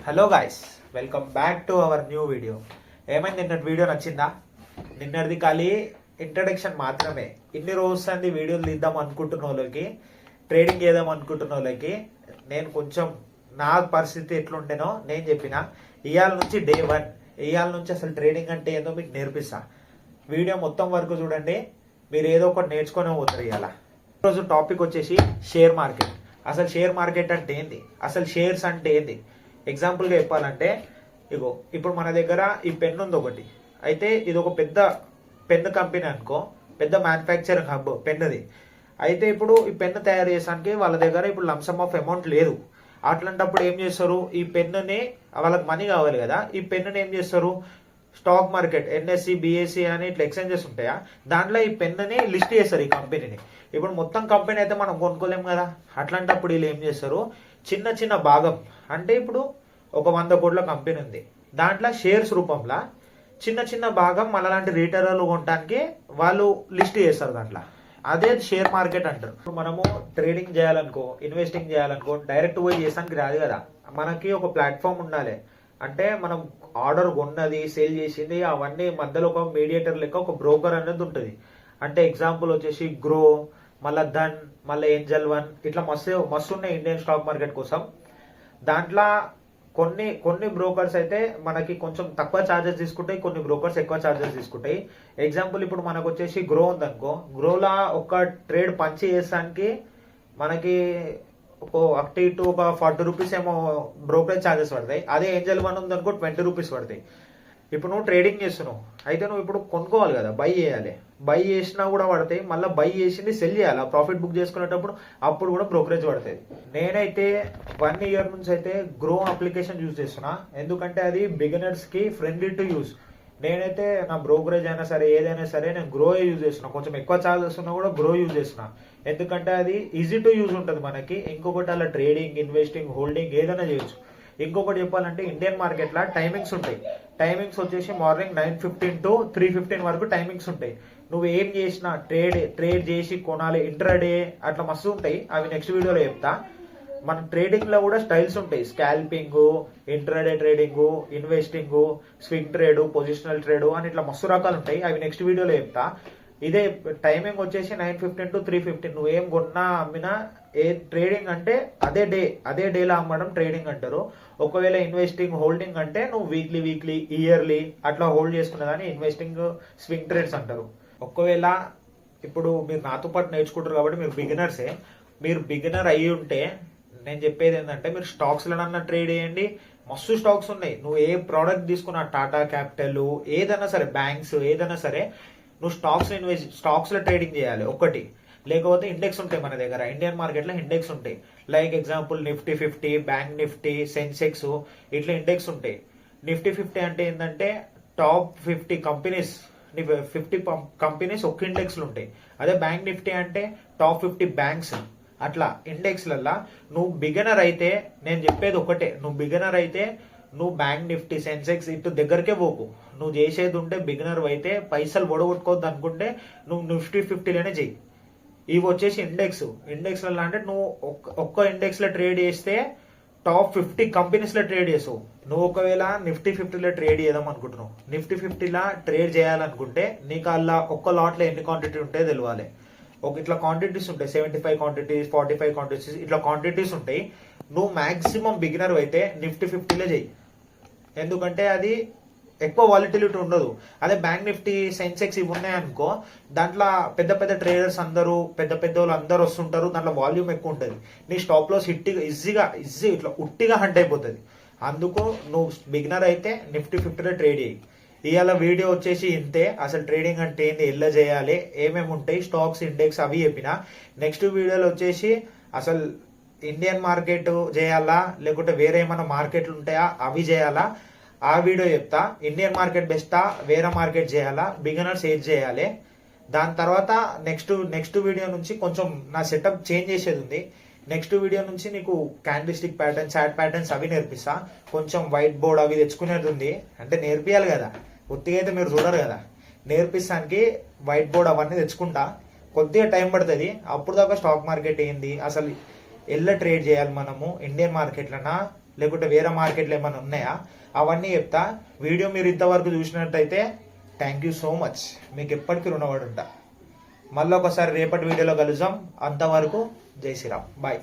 Hello guys, welcome back to our new video. ఏమైంది, నిన్నటి video నచ్చిందా? నిన్నటిది ఖాళీ ఇంట్రడక్షన్ మాత్రమే. ఇన్ని రోజులు అంది వీడియోలు తీద్దాం అనుకుంటున్న వాళ్ళకి, ట్రేడింగ్ చేద్దాం అనుకుంటున్న వాళ్ళకి నేను కొంచెం నా పరిస్థితి ఎట్లుంటేనో నేను చెప్పిన. ఇవాళ నుంచి డే 1, ఇవాళ నుంచి అసలు ట్రేడింగ్ అంటే ఏందో మీకు నేర్పిస్తా. వీడియో మొత్తం వరకు చూడండి, మీరు ఏదో ఒకటి నేర్చుకునే పోతారు. ఇవాళ ఈరోజు టాపిక్ వచ్చేసి షేర్ మార్కెట్. అసలు షేర్ మార్కెట్ అంటే ఏంది, అసలు షేర్స్ అంటే ఏంది. ఎగ్జాంపుల్గా చెప్పాలంటే, ఇగో ఇప్పుడు మన దగ్గర ఈ పెన్ ఉంది ఒకటి. అయితే ఇది ఒక పెద్ద పెన్ కంపెనీ అనుకో, పెద్ద మ్యానుఫ్యాక్చరింగ్ హబ్ పెన్నుది. అయితే ఇప్పుడు ఈ పెన్ను తయారు చేయడానికి వాళ్ళ దగ్గర ఇప్పుడు లంసమ్ ఆఫ్ అమౌంట్ లేదు. అట్లాంటప్పుడు ఏం చేస్తారు, ఈ పెన్నుని, వాళ్ళకి మనీ కావాలి కదా, ఈ పెన్నుని ఏం చేస్తారు, స్టాక్ మార్కెట్ ఎన్ఎస్సి బిఎస్సి అని ఇట్లా ఎక్స్చేంజెస్ ఉంటాయా, దాంట్లో ఈ పెన్నుని లిస్ట్ చేస్తారు ఈ కంపెనీని. ఇప్పుడు మొత్తం కంపెనీ అయితే మనం కొనుక్కోలేం కదా. అట్లాంటప్పుడు వీళ్ళు ఏం చేస్తారు, చిన్న చిన్న భాగం, అంటే ఇప్పుడు ఒక 100 కోట్ల కంపెనీ ఉంది, దాంట్లో షేర్స్ రూపంలో చిన్న చిన్న భాగం మనలాంటి రీటైలర్లు కొనడానికి వాళ్ళు లిస్ట్ చేస్తారు దాంట్లో. అదే షేర్ మార్కెట్ అంటారు. మనము ట్రేడింగ్ చేయాలనుకో, ఇన్వెస్టింగ్ చేయాలనుకో, డైరెక్ట్ పోయి చేసానికి రాదు కదా. మనకి ఒక ప్లాట్ఫామ్ ఉండాలి. అంటే మనం ఆర్డర్ కొన్నది, సేల్ చేసింది, అవన్నీ మధ్యలో ఒక మీడియేటర్ లెక్క ఒక బ్రోకర్ అనేది ఉంటుంది. అంటే ఎగ్జాంపుల్ వచ్చేసి గ్రో, మళ్ళీ ధన్, మళ్ళీ ఏంజల్ వన్, ఇట్లా మస్తు ఉన్నాయి ఇండియన్ స్టాక్ మార్కెట్ కోసం. దాంట్లో కొన్ని బ్రోకర్స్ అయితే మనకి కొంచెం తక్కువ ఛార్జెస్ తీసుకుంటాయి, కొన్ని బ్రోకర్స్ ఎక్కువ ఛార్జెస్ తీసుకుంటాయి. ఎగ్జాంపుల్ ఇప్పుడు మనకు వచ్చేసి గ్రో ఉందనుకో, గ్రోలా ఒక ట్రేడ్ పంచి చేసానికి మనకి అప్ టు ఒక 40 రూపీస్ ఏమో బ్రోకరేజ్ ఛార్జెస్ పడతాయి. అదే ఏంజల్ వన్ ఉందనుకో 20 రూపీస్ పడతాయి. ఇప్పుడు నువ్వు ట్రేడింగ్ చేస్తున్నావు, అయితే నువ్వు ఇప్పుడు కొనుక్కోవాలి కదా, బై చేయాలి. బై చేసినా కూడా పడతాయి, మళ్ళీ బై చేసింది సెల్ చేయాలి. ప్రాఫిట్ బుక్ చేసుకునేటప్పుడు అప్పుడు కూడా బ్రోకరేజ్ పడుతుంది. నేనైతే 1 ఇయర్ నుంచి అయితే గ్రో అప్లికేషన్ యూజ్ చేస్తున్నా, ఎందుకంటే అది బిగినర్స్ కి ఫ్రెండ్లీ టు యూజ్. నేనైతే నా బ్రోకరేజ్ అయినా సరే ఏదైనా సరే నేను గ్రో యూజ్ చేస్తున్నా. కొంచెం ఎక్కువ ఛార్జెస్ ఉన్నా కూడా గ్రో యూజ్ చేస్తున్నా, ఎందుకంటే అది ఈజీ టు యూజ్ ఉంటుంది మనకి. ఇంకొకటి అలా ట్రేడింగ్, ఇన్వెస్టింగ్, హోల్డింగ్ ఏదైనా చేయొచ్చు. ఇంకొకటి చెప్పాలంటే ఇండియన్ మార్కెట్లో టైమింగ్స్ ఉంటాయి. టైమింగ్స్ వచ్చేసి మార్నింగ్ 9:15 to 3:15 వరకు టైమింగ్స్ ఉంటాయి. నువ్వు ఏం చేసినా ట్రేడ్ చేసి కొనాలి, ఇంట్రాడే అట్లా మస్తు ఉంటాయి. అవి నెక్స్ట్ వీడియోలో చెప్తా. మన ట్రేడింగ్ లో కూడా స్టైల్స్ ఉంటాయి, scalping, intraday trading, investing, swing trade, positional trade అని ఇట్లా మస్తు రకాలు ఉంటాయి. అవి నెక్స్ట్ వీడియోలో చెప్తా. ఇదే టైమింగ్ వచ్చేసి 9:15 to 3:15. నువ్వు ఏం కొన్నా అమ్మినా ఏ ట్రేడింగ్ అంటే అదే డేలో అమ్మడం ట్రేడింగ్ అంటారు. ఒకవేళ ఇన్వెస్టింగ్, హోల్డింగ్ అంటే నువ్వు వీక్లీ ఇయర్లీ అట్లా హోల్డ్ చేసుకునే దాన్ని ఇన్వెస్టింగ్, స్వింగ్ ట్రేడ్స్ అంటారు. ఒకవేళ ఇప్పుడు మీరు నాతో పాటు నేర్చుకుంటారు కాబట్టి మీరు బిగినర్సే. మీరు బిగినర్ అయ్యి ఉంటే నేను చెప్పేది ఏంటంటే, మీరు స్టాక్స్లనన్నా ట్రేడ్ చేయండి. మస్తు స్టాక్స్ ఉన్నాయి. నువ్వు ఏ ప్రోడక్ట్ తీసుకున్నా, టాటా క్యాపిటల్, ఏదైనా సరే, బ్యాంక్స్ ఏదైనా సరే, నువ్వు స్టాక్స్ లో ట్రేడింగ్ చేయాలి ఒకటి. లేకపోతే ఇండెక్స్ ఉంటాయి మన దగ్గర, ఇండియన్ మార్కెట్ లో ఇండెక్స్ ఉంటాయి. Like example Nifty 50, bank Nifty, Sensex, ఇట్లా ఇండెక్స్ ఉంటాయి. నిఫ్టీ 50 అంటే ఏంటంటే టాప్ 50 కంపెనీస్, 50 కంపెనీస్ ఒక్క ఇండెక్స్ లో ఉంటాయి. అదే బ్యాంక్ నిఫ్టీ అంటే టాప్ 50 బ్యాంక్స్. అట్లా ఇండెక్స్లల్లా నువ్వు బిగినర్ అయితే నేను చెప్పేది ఒకటే, నువ్వు బిగినర్ అయితే నువ్వు బ్యాంక్ నిఫ్టీ, సెన్సెక్స్ ఇటు దగ్గరకే పోకు. నువ్వు చేసేది ఉంటే బిగినర్ అయితే పైసలు ఒడగొట్టుకోవద్దు అనుకుంటే నువ్వు నిఫ్టీ 50లోనే చెయ్యి. ఇవి వచ్చేసి ఇండెక్స్లలో అంటే నువ్వు ఒక్క ఇండెక్స్ లో ట్రేడ్ చేస్తే టాప్ 50 కంపెనీస్ లో ట్రేడ్ చేసావు. నువ్వు ఒకవేళ నిఫ్టీ 50లో ట్రేడ్ చేద్దాం అనుకుంటున్నావు, నిఫ్టీ 50లా ట్రేడ్ చేయాలనుకుంటే నీకు అలా ఒక్క లాట్ లో ఎన్ని క్వాంటిటీ ఉంటాయో తెలియాలి. ఇట్లా క్వాంటిటీస్ ఉంటాయి, 75 క్వాంటిటీస్, 45 క్వాంటిటీస్, ఇట్లా క్వాంటిటీస్ ఉంటాయి. నువ్వు మాక్సిమం బిగినర్ అయితే నిఫ్టీ 50లో చెయ్యి, ఎందుకంటే అది ఎక్కువ వాలిటిలిటీ ఉండదు. అదే బ్యాంక్ నిఫ్టీ, సెన్సెక్స్ ఇవి ఉన్నాయనుకో, దాంట్లో పెద్ద పెద్ద ట్రేడర్స్ అందరూ, పెద్ద వాళ్ళు అందరూ వస్తుంటారు, దాంట్లో వాల్యూమ్ ఎక్కువ ఉంటుంది. నీ స్టాప్ లాస్ ఈజీ ఇట్లా ఉట్టిగా హంట్ అయిపోతుంది. అందుకు నువ్వు బిగినర్ అయితే నిఫ్టీ 50లో ట్రేడ్ చేయి. ఇవాళ వీడియో వచ్చేసి ఇంతే. అసలు ట్రేడింగ్ అంటే ఏంది, ఎలా చేయాలి, ఏమేమి ఉంటాయి, స్టాక్స్, ఇండెక్స్ అవి చెప్పిన. నెక్స్ట్ వీడియోలో వచ్చేసి అసలు ఇండియన్ మార్కెట్ చేయాలా లేకుంటే వేరే ఏమైనా మార్కెట్లు ఉంటాయా అవి చేయాలా, ఆ వీడియో చెప్తా. ఇండియన్ మార్కెట్ బెస్టా, వేరే మార్కెట్ చేయాలా, బిగినర్స్ ఏది చేయాలి. దాని తర్వాత నెక్స్ట్ వీడియో నుంచి కొంచెం నా సెటప్ చేంజ్ చేసేది ఉంది. నెక్స్ట్ వీడియో నుంచి నీకు క్యాండిల్స్టిక్ ప్యాటర్న్స్, చాట్ ప్యాటర్న్స్ అవి నేర్పిస్తా. కొంచెం వైట్ బోర్డ్ అవి తెచ్చుకునేది ఉంది, అంటే నేర్పియాలి కదా, ఒత్తిగా అయితే మీరు చూడరు కదా. నేర్పిస్తానికి వైట్ బోర్డ్ అవన్నీ తెచ్చుకుంటా. కొద్దిగా టైం పడుతుంది. అప్పుడు దాకా స్టాక్ మార్కెట్ ఏంది, అసలు ఎలా ట్రేడ్ చేయాలి మనము, ఇండియన్ మార్కెట్లనా లేకుంటే వేరే మార్కెట్లు ఏమైనా ఉన్నాయా అవన్నీ చెప్తా. వీడియో మీరు ఇంతవరకు చూసినట్టయితే థ్యాంక్ యూ సో మచ్, మీకు ఎప్పటికీ రుణపడి ఉంటా. మళ్ళీ ఒకసారి రేపటి వీడియోలో కలుద్దాం. అంతవరకు జై శ్రీరామ్, బాయ్.